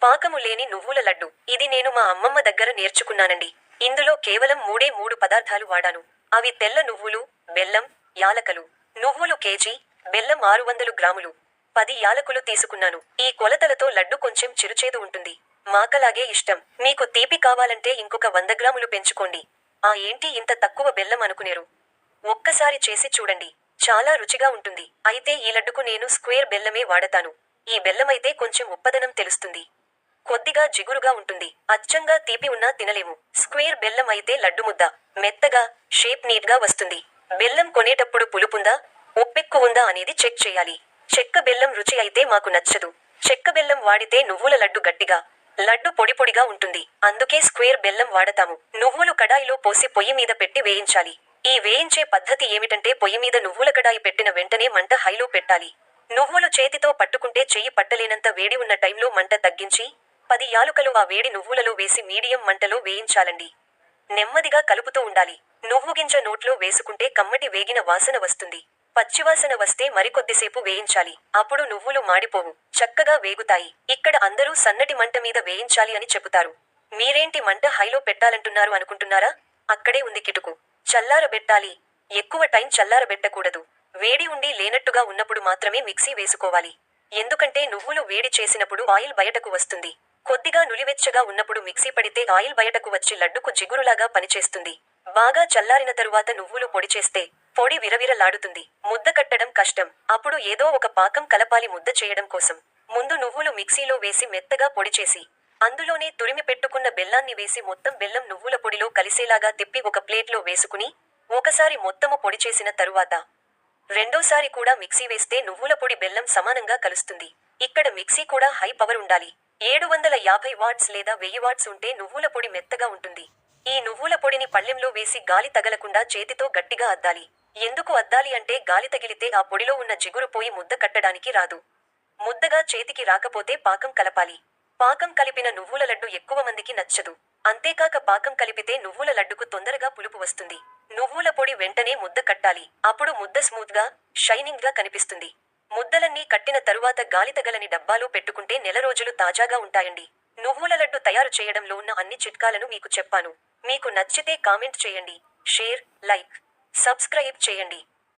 పాకము లేని నువ్వుల లడ్డు. ఇది నేను మా అమ్మమ్మ దగ్గర నేర్చుకున్నానండి. ఇందులో కేవలం మూడు పదార్థాలు వాడాను. అవి తెల్ల నువ్వులు, బెల్లం, యాలకలు. నువ్వులు కేజీ, బెల్లం 600 గ్రాములు. 10 యాలకులు తీసుకున్నాను. ఈ కొలతలతో లడ్డు కొంచెం చిరుచేదు ఉంటుంది. మాకలాగే ఇష్టం. మీకు తీపి కావాలంటే ఇంకొక 100 గ్రాములు పెంచుకోండి. ఏంటి ఇంత తక్కువ బెల్లం అనుకునేరు? ఒక్కసారి చేసి చూడండి. చాలా రుచిగా ఉంటుంది. అయితే ఈ లడ్డుకు నేను స్క్వేర్ బెల్లమే వాడతాను. ఈ బెల్లమైతే కొంచెం ఉప్పదనం తెలుస్తుంది. కొద్దిగా జిగురుగా ఉంటుంది. అచ్చంగా తీపి ఉన్నా తినలేము. స్క్వేర్ బెల్లం అయితే లడ్డు ముద్ద మెత్తగా, షేప్ నీట్గా వస్తుంది. బెల్లం కొనేటప్పుడు పులుపుందా, ఉప్పెక్కువుందా అనేది చెక్ చేయాలి. చెక్క బెల్లం రుచి అయితే మాకు నచ్చదు. చెక్క బెల్లం వాడితే నువ్వుల లడ్డు గట్టిగా, లడ్డు పొడిపొడిగా ఉంటుంది. అందుకే స్క్వేర్ బెల్లం వాడతాము. నువ్వులు కడాయిలో పోసి పొయ్యి మీద పెట్టి వేయించాలి. ఈ వేయించే పద్ధతి ఏమిటంటే పొయ్యి మీద నువ్వుల కడాయి పెట్టిన వెంటనే మంట హైలో పెట్టాలి. నువ్వులు చేతితో పట్టుకుంటే చెయ్యి పట్టలేనంత వేడి ఉన్న టైంలో మంట తగ్గించి 10 యాలుకలు ఆ వేడి నువ్వులలో వేసి మీడియం మంటలో వేయించాలండి. నెమ్మదిగా కలుపుతూ ఉండాలి. నువ్వు గింజ నోట్లో వేసుకుంటే కమ్మటి వేగిన వాసన వస్తుంది. పచ్చివాసన వస్తే మరికొద్దిసేపు వేయించాలి. అప్పుడు నువ్వులు మాడిపోవు, చక్కగా వేగుతాయి. ఇక్కడ అందరూ సన్నటి మంట మీద వేయించాలి అని చెబుతారు. మీరేంటి మంట హైలో పెట్టాలంటున్నారు అనుకుంటున్నారా? అక్కడే ఉంది కిటుకు. చల్లారబెట్టాలి. ఎక్కువ టైం చల్లారబెట్టకూడదు. వేడి ఉండి లేనట్టుగా ఉన్నప్పుడు మాత్రమే మిక్సీ వేసుకోవాలి. ఎందుకంటే నువ్వులు వేడి చేసినప్పుడు ఆయిల్ బయటకు వస్తుంది. కొద్దిగా నులివెచ్చగా ఉన్నప్పుడు మిక్సీ పడితే ఆయిల్ బయటకు వచ్చి లడ్డుకు జిగురులాగా పనిచేస్తుంది. బాగా చల్లారిన తరువాత నువ్వులు పొడి చేస్తే పొడి విరవిరలాడుతుంది. ముద్ద కట్టడం కష్టం. అప్పుడు ఏదో ఒక పాకం కలపాలి ముద్ద చేయడం కోసం. ముందు నువ్వులు మిక్సీలో వేసి మెత్తగా పొడి చేసి అందులోనే తురిమి పెట్టుకున్న బెల్లాన్ని వేసి మొత్తం బెల్లం నువ్వుల పొడిలో కలిసేలాగా తిప్పి ఒక ప్లేట్లో వేసుకుని ఒకసారి మొత్తము పొడి చేసిన తరువాత రెండోసారి కూడా మిక్సీ వేస్తే నువ్వుల పొడి బెల్లం సమానంగా కలుస్తుంది. ఇక్కడ మిక్సీ కూడా హై పవర్ ఉండాలి. 750 వాట్స్ లేదా 1000 వాట్స్ ఉంటే నువ్వుల పొడి మెత్తగా ఉంటుంది. ఈ నువ్వుల పొడిని పళ్ళెంలో వేసి గాలి తగలకుండా చేతితో గట్టిగా అద్దాలి. ఎందుకు అద్దాలి అంటే గాలి తగిలితే ఆ పొడిలో ఉన్న జిగురు పోయి ముద్ద కట్టడానికి రాదు. ముద్దగా చేతికి రాకపోతే పాకం కలపాలి. పాకం కలిపిన నువ్వుల లడ్డు ఎక్కువ మందికి నచ్చదు. అంతేకాక పాకం కలిపితే నువ్వుల లడ్డుకు తొందరగా పులుపు వస్తుంది. నువ్వుల పొడి వెంటనే ముద్ద కట్టాలి. అప్పుడు ముద్ద స్మూత్ గా, షైనింగ్ గా కనిపిస్తుంది. ముద్దలన్నీ కట్టిన తరువాత గాలి తగలని డబ్బాలో పెట్టుకుంటే నెల రోజులు తాజాగా ఉంటాయండి. నువ్వుల లడ్డు తయారు చేయడంలో ఉన్న అన్ని చిట్కాలను మీకు చెప్పాను. మీకు నచ్చితే కామెంట్ చేయండి, షేర్, లైక్, సబ్స్క్రైబ్ చేయండి.